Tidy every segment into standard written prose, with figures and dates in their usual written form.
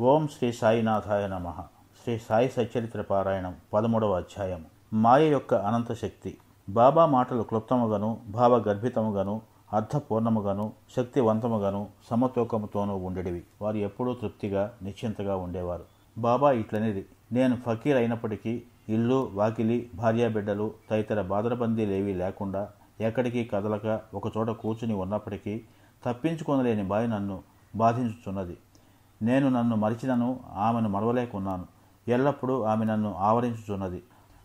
ఓం శ్రీ సాయినాథాయ నమః. శ్రీ సాయి సచ్చరిత్ర పారాయణం 13వ అధ్యాయం. మాయ యొక్క అనంత శక్తి. బాబా మాటలు క్లుప్తముగాను భావగర్భితముగాను అర్థపూర్ణముగాను శక్తివంతముగాను సమతూకముతోనూ ఉండేటివి. వారు ఎప్పుడూ తృప్తిగా నిశ్చింతగా ఉండేవారు. బాబా ఇట్లనేది: నేను ఫకీర్ అయినప్పటికీ ఇల్లు వాకిలి భార్యాబిడ్డలు తదితర బాదరబందీలేవీ లేకుండా ఎక్కడికి కదలక ఒకచోట కూర్చుని ఉన్నప్పటికీ తప్పించుకొనలేని బాయి నన్ను బాధించుచున్నది. నేను నన్ను మరిచినను ఆమెను మరవలేకున్నాను. ఎల్లప్పుడూ ఆమె నన్ను ఆవరించుచున్నది.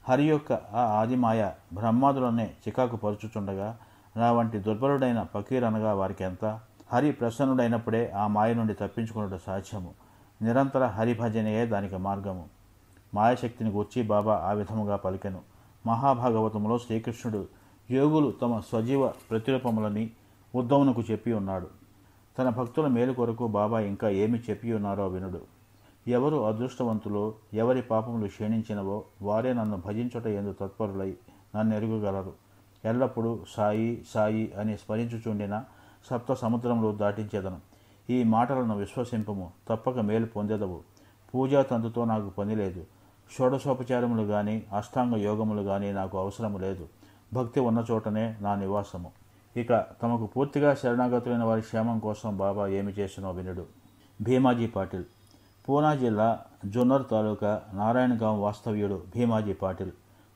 హరి యొక్క ఆ ఆదిమాయ బ్రహ్మాదులనే చికాకు పరుచుచుండగా నా వంటి దుర్బలుడైన ఫకీర్ అనగా వారికి ఎంత? హరి ప్రసన్నుడైనప్పుడే ఆ మాయ నుండి తప్పించుకున్నట్టు సాధ్యము. నిరంతర హరిభజనయే దానికి మార్గము. మాయాశక్తిని గూర్చి బాబా ఆ విధముగా పలికెను. మహాభాగవతములో శ్రీకృష్ణుడు యోగులు తమ స్వజీవ ప్రతిరూపములని ఉద్ధవునకు చెప్పి ఉన్నాడు. తన భక్తుల మేలు కొరకు బాబా ఇంకా ఏమి చెప్పి ఉన్నారో వినుడు. ఎవరు అదృష్టవంతులో, ఎవరి పాపములు క్షీణించినవో వారే నన్ను భజించుట ఎందు తత్పరులై నన్ను ఎరుగగలరు. ఎల్లప్పుడూ సాయి సాయి అని స్మరించుచుండిన సప్త సముద్రములు దాటించేదను. ఈ మాటలను విశ్వసింపము, తప్పక మేలు పొందెదవు. పూజా తంతుతో నాకు పని లేదు. షోడశోపచారములు గాని అష్టాంగ యోగములు గాని నాకు అవసరము లేదు. భక్తి ఉన్న చోటనే నా నివాసము. ఇక తమకు పూర్తిగా శరణాగతులైన వారి క్షేమం కోసం బాబా ఏమి చేసినో వినుడు. భీమాజీ పాటిల్. పూనా జిల్లా జున్నర్ తాలూకా నారాయణగాం వాస్తవ్యుడు భీమాజీ పాటిల్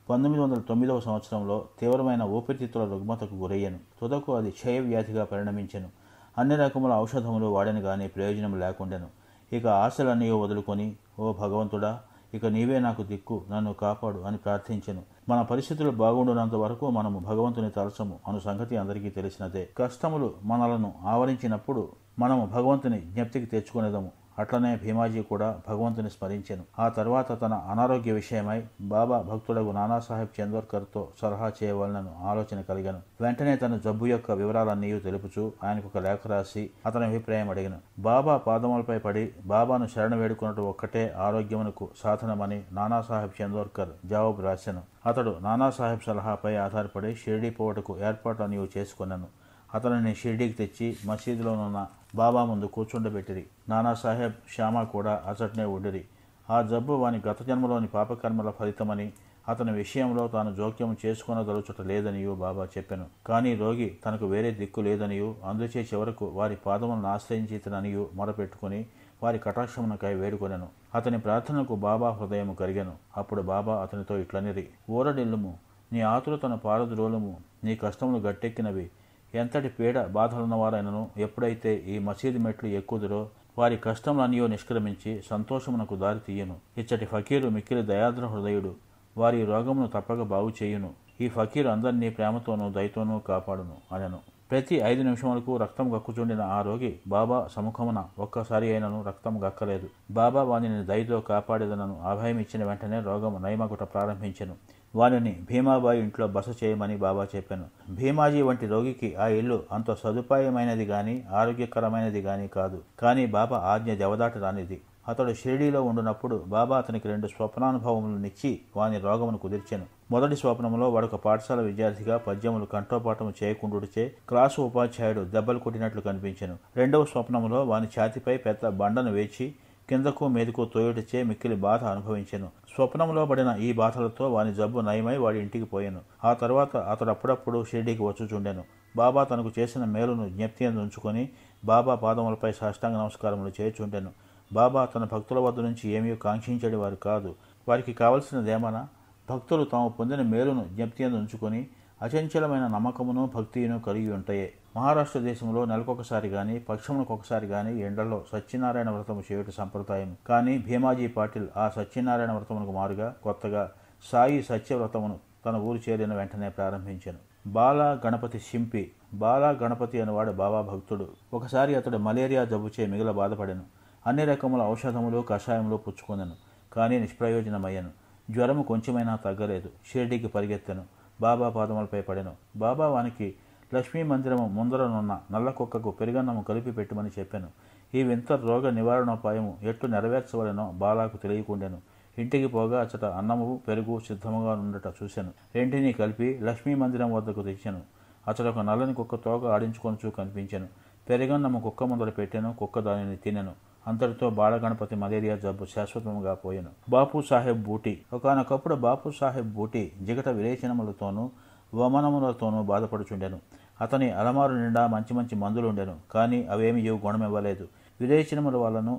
1909వ సంవత్సరంలో తీవ్రమైన ఊపిరితిత్తుల రుగ్మతకు గురయ్యను. తుదకు అది క్షయ వ్యాధిగా పరిణమించెను. అన్ని రకముల ఔషధములు వాడని గాని ప్రయోజనం లేకుండెను. ఇక ఆశలన్నీ వదులుకొని, ఓ భగవంతుడా, ఇక నీవే నాకు దిక్కు, నన్ను కాపాడు అని ప్రార్థించెను. మన పరిస్థితులు బాగుండునంత వరకు మనము భగవంతుని తలచము అను సంగతి అందరికీ తెలిసినదే. కష్టములు మనలను ఆవరించినప్పుడు మనము భగవంతుని జ్ఞప్తికి తెచ్చుకునేదము. అట్లనే భీమాజీ కూడా భగవంతుని స్మరించెను. ఆ తర్వాత తన అనారోగ్య విషయమై బాబా భక్తుడగు నానాసాహెబ్ చందోర్కర్తో సలహా చేయవలనను ఆలోచన కలిగాను. వెంటనే తన జబ్బు యొక్క వివరాలన్నీ తెలుపుచూ ఆయనకు ఒక లేఖ రాసి అతని అభిప్రాయం అడిగాను. బాబా పాదములపై పడి బాబాను శరణ వేడుకున్నట్టు ఒక్కటే ఆరోగ్యమునకు సాధనమని నానాసాహెబ్ చందోర్కర్ జవాబు రాశాను. అతడు నానాసాహెబ్ సలహాపై ఆధారపడి షిర్డీ పోవటకు ఏర్పాట్లన్నీ చేసుకున్నాను. అతనిని షిర్డీకి తెచ్చి మసీదులోనున్న బాబా ముందు కూర్చుండబెట్టిరి. నానాసాహెబ్ శ్యామ కూడా అచటనే ఉండిరి. ఆ జబ్బు వాని గత జన్మలోని పాపకర్మల ఫలితమని, అతని విషయంలో తాను జోక్యం చేసుకొనదలుచుట లేదనియూ బాబా చెప్పెను. కానీ రోగి తనకు వేరే దిక్కు లేదనియూ, అందుచే చివరకు వారి పాదములను ఆశ్రయించితననియూ మొరపెట్టుకుని వారి కటాక్షమునకై వేడుకొనెను. అతని ప్రార్థనకు బాబా హృదయము కరిగెను. అప్పుడు బాబా అతనితో ఇట్లనిరి: ఊరడిల్లుము, నీ ఆతురతను పారద్రోలుము, నీ కష్టములు గట్టెక్కినవి. ఎంతటి పీడ బాధలున్నవారైనను ఎప్పుడైతే ఈ మసీదు మెట్లు ఎక్కుదురో వారి కష్టములన్నీ నిష్క్రమించి సంతోషమునకు దారి తీయును. ఇచ్చటి ఫకీరు మిక్కిలి దయాద్ర హృదయుడు. వారి రోగమును తప్పక బాగు చేయును. ఈ ఫకీరు అందరినీ ప్రేమతోనూ దయతోనూ కాపాడును అనెను. ప్రతి 5 నిమిషములకు రక్తం గక్కుచుండిన ఆ రోగి బాబా సముఖమున ఒక్కసారి అయినను రక్తం గక్కలేదు. బాబా వానిని దయతో కాపాడేదనను అభయం ఇచ్చిన వెంటనే రోగము నయమగుట ప్రారంభించెను. వానిని భీమాబాయి ఇంట్లో బస చేయమని బాబా చెప్పాను. భీమాజీ వంటి రోగికి ఆ ఇల్లు అంత సదుపాయమైనది గాని ఆరోగ్యకరమైనది గాని కాదు. కానీ బాబా ఆజ్ఞ జవదాట రానిది. అతడు షిరిడీలో ఉండునప్పుడు బాబా అతనికి 2 స్వప్నానుభవములనిచ్చి వాని రోగమును కుదిర్చెను. మొదటి స్వప్నములో వాడొక పాఠశాల విద్యార్థిగా పద్యములు కంఠోపాఠము చేయకుండుడిచే క్లాసు ఉపాధ్యాయుడు దెబ్బలు కొట్టినట్లు కనిపించెను. రెండవ స్వప్నములో వాని ఛాతిపై పెద్ద బండను వేచి కిందకు మీదకు తోయుటచే మిక్కిలి బాధ అనుభవించెను. స్వప్నంలో పడిన ఈ బాధలతో వాని జబ్బు నయమై వాడి ఇంటికి పోయాను. ఆ తర్వాత అతడు అప్పుడప్పుడు షిరిడీకి వచ్చుచుండెను. బాబా తనకు చేసిన మేలును జ్ఞప్తి అందు ఉంచుకొని బాబా పాదములపై సాష్టాంగ నమస్కారములు చేయుచుండెను. బాబా తన భక్తుల వద్ద నుంచి ఏమీ కాంక్షించేది వారు కాదు. వారికి కావలసినదేమన్నా భక్తులు తాము పొందిన మేలును జ్ఞప్తి అందు ఉంచుకొని అచంచలమైన నమ్మకమును భక్తియును కలిగి ఉంటాయే. మహారాష్ట్ర దేశంలో నెలకొకసారి గాని పక్షమునకొకసారి గాని ఎండల్లో సత్యనారాయణ వ్రతము చేయుట సంప్రదాయం. కానీ భీమాజీ పాటిల్ ఆ సత్యనారాయణ వ్రతమునకు మారుగా కొత్తగా సాయి సత్యవ్రతమును తన ఊరు చేరిన వెంటనే ప్రారంభించాను. బాలా గణపతి షింపి. బాలా గణపతి అనేవాడు బాబా భక్తుడు. ఒకసారి అతడు మలేరియా జబ్బుచే మిగిల బాధపడెను. అన్ని రకముల ఔషధములు కషాయములు పుచ్చుకొనెను. కానీ నిష్ప్రయోజనమయ్యను. జ్వరము కొంచెమైనా తగ్గలేదు. షిరిడీకి పరిగెత్తెను. బాబా పాదములపై పడెను. బాబా వానికి లక్ష్మీ మందిరము ముందరనున్న నల్ల కుక్కకు పెరుగన్నము కలిపి పెట్టమని చెప్పాను. ఈ వింత రోగ నివారణోపాయము ఎట్లు నెరవేర్చవలెనో బాలాకు తెలియకుండెను. ఇంటికి పోగా అచ్చట అన్నము పెరుగు సిద్ధముగా నుండట చూశాను. రెంటినీ కలిపి లక్ష్మీ మందిరం వద్దకు తెచ్చాను. అతడు ఒక నల్లని కుక్క తోక ఆడించుకొనుచూ కనిపించెను. పెరుగన్నము కుక్క ముందర పెట్టెను. కుక్క దానిని తినెను. అంతటితో బాలగణపతి మలేరియా జబ్బు శాశ్వతంగా పోయెను. బాపు సాహెబ్ బూటీ. ఒకానొకప్పుడు బాపు సాహెబ్ బూటీ జిగట విరేచనములతోనూ వమనములతోనూ బాధపడుచుండెను. అతని అలమారు నిండా మంచి మంచి మందులుండెను. కానీ అవేమీ గుణమివ్వలేదు. విరేచనముల వల్లను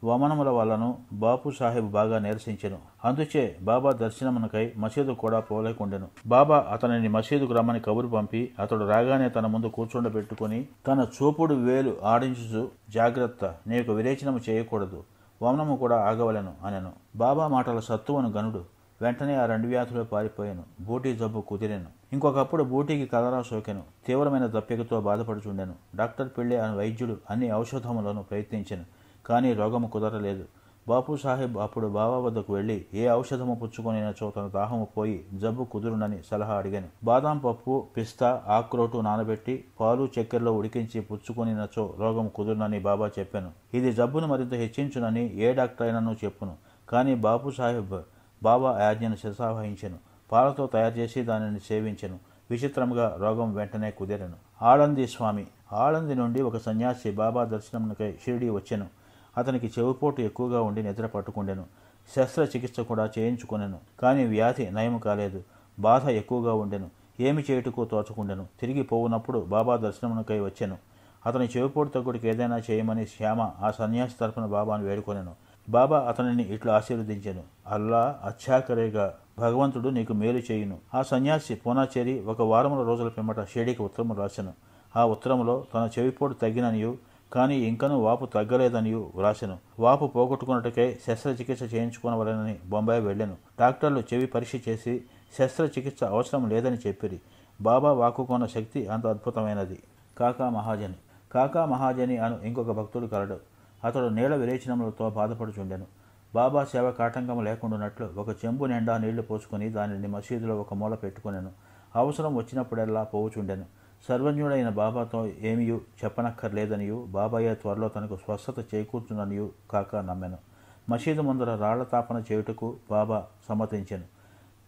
వమనముల వల్లను బాపు సాహెబ్ బాగా నిరసించెను. అందుచే బాబా దర్శనమునకై మసీదు కూడా పోలేకుండెను. బాబా అతనిని మసీదుకు రమ్మని కబురు పంపి అతడు రాగానే తన ముందు కూర్చుండబెట్టుకుని తన చూపుడు వేలు ఆడించుచు, జాగ్రత్త, నీకు విరేచనము చేయకూడదు, వమనము కూడా ఆగవలెను అనెను. బాబా మాటల సత్తువను గనుడు వెంటనే ఆ 2 వ్యాధులు పారిపోయాను. బూటీ జబ్బు కుదిరెను. ఇంకొకప్పుడు బూటీకి కలరా సోకెను. తీవ్రమైన దప్పికతో బాధపడుచుండెను. డాక్టర్ పెళ్లి అని వైద్యుడు అన్ని ఔషధములను ప్రయత్నించెను. కానీ రోగము కుదరలేదు. బాపు సాహెబ్ అప్పుడు బాబా వద్దకు వెళ్లి ఏ ఔషధము పుచ్చుకొనినచో తన దాహము పోయి జబ్బు కుదురునని సలహా అడిగాను. బాదాం పప్పు, పిస్తా, ఆక్రోటు నానబెట్టి పాలు చక్కెరలో ఉడికించి పుచ్చుకొనినచో రోగము కుదురునని బాబా చెప్పాను. ఇది జబ్బును మరింత హెచ్చించునని ఏ డాక్టర్ అయినను చెప్పును. కానీ బాపు సాహెబ్ బాబా ఆజ్ఞను శిరసావహించెను. పాలతో తయారు చేసి దానిని సేవించెను. విచిత్రంగా రోగం వెంటనే కుదిరెను. ఆళంది స్వామి. ఆళంది నుండి ఒక సన్యాసి బాబా దర్శనమునకై షిరిడీ వచ్చెను. అతనికి చెవిపోటు ఎక్కువగా ఉండి నిద్ర పట్టుకుండెను. శస్త్రచికిత్స కూడా చేయించుకొనెను. కానీ వ్యాధి నయము కాలేదు. బాధ ఎక్కువగా ఉండెను. ఏమి చేయుటకు తోచకుండెను. తిరిగి పోవునప్పుడు బాబా దర్శనమునకై వచ్చెను. అతని చెవిపోటు తగ్గుడికి ఏదైనా చేయమని శ్యామ ఆ సన్యాసి తరపున బాబాను వేడుకొనెను. బాబా అతనిని ఇట్లా ఆశీర్వదించెను. అల్లా అచ్చాకరేగా, భగవంతుడు నీకు మేలు చేయును. ఆ సన్యాసి పూనా చేరి 1 వారముల రోజుల పిమ్మట షిరిడీకి ఉత్తరము రాసెను. ఆ ఉత్తరములో తన చెవిపోటు తగ్గిననియు, కానీ ఇంకనూ వాపు తగ్గలేదనియు వ్రాసెను. వాపు పోగొట్టుకున్నట్టుకై శస్త్రచికిత్స చేయించుకోనవలెనని బొంబాయి వెళ్ళెను. డాక్టర్లు చెవి పరీక్ష చేసి శస్త్రచికిత్స అవసరం లేదని చెప్పిరి. బాబా వాక్కుకున్న శక్తి అంత అద్భుతమైనది. కాకా మహాజని. కాకా మహాజని అను ఇంకొక భక్తుడు కలడు. అతడు నీళ్ల విరేచనములతో బాధపడుచుండెను. బాబా సేవ కాటంకము లేకుండానట్లు 1 చెంబు నిండా నీళ్లు పోసుకుని దానిని మసీదులో ఒక మూల పెట్టుకునెను. అవసరం వచ్చినప్పుడల్లా పోవుచుండెను. సర్వజ్ఞుడైన బాబాతో ఏమీయూ చెప్పనక్కర్లేదనియు, బాబాయే త్వరలో తనకు స్వస్థత చేకూర్చుననియు కాకా నమ్మెను. మసీదు ముందర రాళ్ల తాపన చేయుటకు బాబా సమ్మతించెను.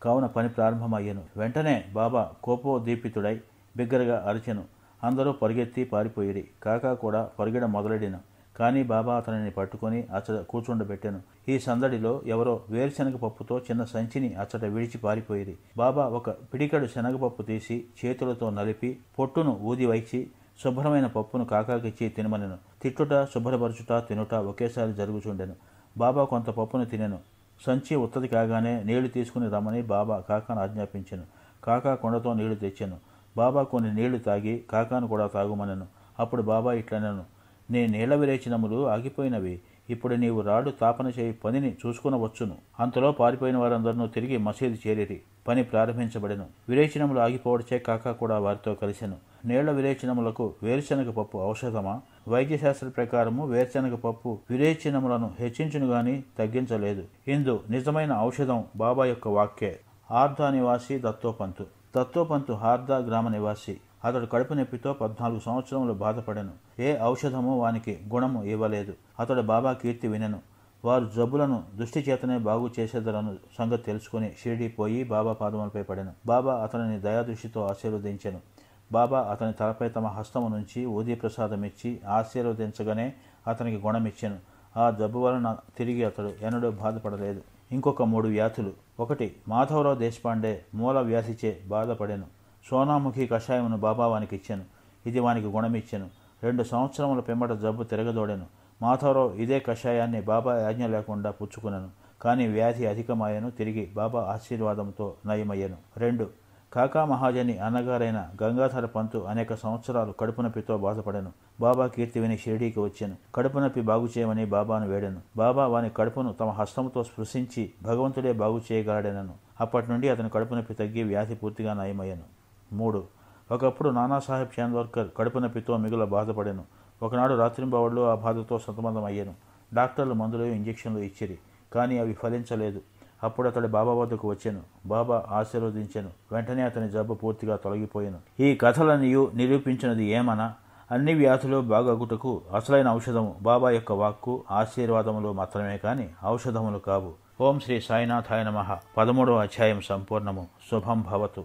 కావున పని ప్రారంభమయ్యెను. వెంటనే బాబా కోపోద్దీపితుడై బిగ్గరగా అరిచెను. అందరూ పరిగెత్తి పారిపోయిరి. కాకా కూడా పరిగెడ మొదలెడిన. కానీ బాబా అతనిని పట్టుకొని అచ్చట కూర్చుండబెట్టెను. ఈ సందడిలో ఎవరో వేరుశనగ పప్పుతో చిన్న సంచిని అచ్చట విడిచి పారిపోయిరి. బాబా ఒక పిడికడు శనగపప్పు తీసి చేతులతో నలిపి పొట్టును ఊది వైచి శుభ్రమైన పప్పును కాకాకిచ్చి తినమనెను. తిట్టుట, శుభ్రపరచుట, తినుట ఒకేసారి జరుగుచుండెను. బాబా కొంత పప్పును తినెను. సంచి ఉత్తది కాగానే నీళ్లు తీసుకుని రమ్మని బాబా కాకాను ఆజ్ఞాపించెను. కాకా కొండతో నీళ్లు తెచ్చెను. బాబా కొన్ని నీళ్లు తాగి కాకాను కూడా తాగుమనెను. అప్పుడు బాబా ఇట్లనెను, నీ నీళ్ల విరేచనములు ఆగిపోయినవి. ఇప్పుడు నీవు రాడు తాపన చేయి పనిని చూసుకునవచ్చును. అంతలో పారిపోయిన వారందరూ తిరిగి మసీదు చేరిరి. పని ప్రారంభించబడెను. విరేచనములు ఆగిపోవడచే కాకా కూడా వారితో కలిసెను. నీళ్ల విరేచనములకు వేరుశనగ పప్పు ఔషధమా? వైద్యశాస్త్ర ప్రకారము వేరుశనగ పప్పు విరేచనములను హెచ్చించును గాని తగ్గించలేదు. ఇందు నిజమైన ఔషధం బాబా యొక్క వాక్యే. హార్దా నివాసి దత్తోపంతు. దత్తోపంతు హార్దా గ్రామ నివాసి. అతడు కడుపు నొప్పితో 14 సంవత్సరములు బాధపడెను. ఏ ఔషధము వానికి గుణము ఇవ్వలేదు. అతడు బాబా కీర్తి వినెను. వారు జబ్బులను దృష్టి చేతనే బాగు చేసేదరను సంగతి తెలుసుకుని షిరిడీ పోయి బాబా పాదములపై పడెను. బాబా అతనిని దయాదృష్టితో ఆశీర్వదించెను. బాబా అతని తలపై తమ హస్తము నుంచి ఊదీ ప్రసాదమిచ్చి ఆశీర్వదించగానే అతనికి గుణమిచ్చెను. ఆ జబ్బు వలన తిరిగి అతడు ఎన్నడూ బాధపడలేదు. ఇంకొక 3 వ్యాధులు. 1. మాధవరావు దేశపాండే మూల వ్యాధిచే బాధపడెను. సోనాముఖి కషాయమును బాబా వానికి ఇచ్చెను. ఇది వానికి గుణమిచ్చెను. 2 సంవత్సరముల పిమ్మట జబ్బు తిరగదోడెను. మాధవరావు ఇదే కషాయాన్ని బాబా ఆజ్ఞ లేకుండా పుచ్చుకునెను. కానీ వ్యాధి అధికమాయను. తిరిగి బాబా ఆశీర్వాదంతో నయమయ్యెను. 2. కాకా మహాజని అన్నగారైన గంగాధర పంతు అనేక సంవత్సరాలు కడుపు నొప్పితో బాధపడెను. బాబా కీర్తి విని షిరిడీకి వచ్చెను. కడుపు నొప్పి బాగు చేయమని బాబాను వేడెను. బాబా వాని కడుపును తమ హస్తముతో స్పృశించి భగవంతుడే బాగు చేయగలడెనను. అప్పటి నుండి అతని కడుపు నొప్పి తగ్గి వ్యాధి పూర్తిగా నయమయ్యను. 3. ఒకప్పుడు నానాసాహెబ్ చాందోర్కర్ కడుపు నొప్పితో మిగుల బాధపడెను. ఒకనాడు రాత్రింబవళ్ళు ఆ బాధతో సతమతమయ్యెను. డాక్టర్లు మందులు, ఇంజెక్షన్లు ఇచ్చిరి. కానీ అవి ఫలించలేదు. అప్పుడు అతడు బాబా వద్దకు వచ్చెను. బాబా ఆశీర్వదించెను. వెంటనే అతని జబ్బు పూర్తిగా తొలగిపోయెను. ఈ కథలనియు నిరూపించినది ఏమనా? అన్ని వ్యాధులు బాగగుటకు అసలైన ఔషధము బాబా యొక్క వాక్కు, ఆశీర్వాదములు మాత్రమే కాని ఔషధములు కావు. ఓం శ్రీ సాయినాథాయ నమః. 13వ అధ్యాయం సంపూర్ణము. శుభం భవతు.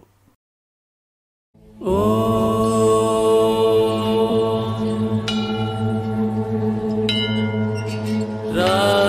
రా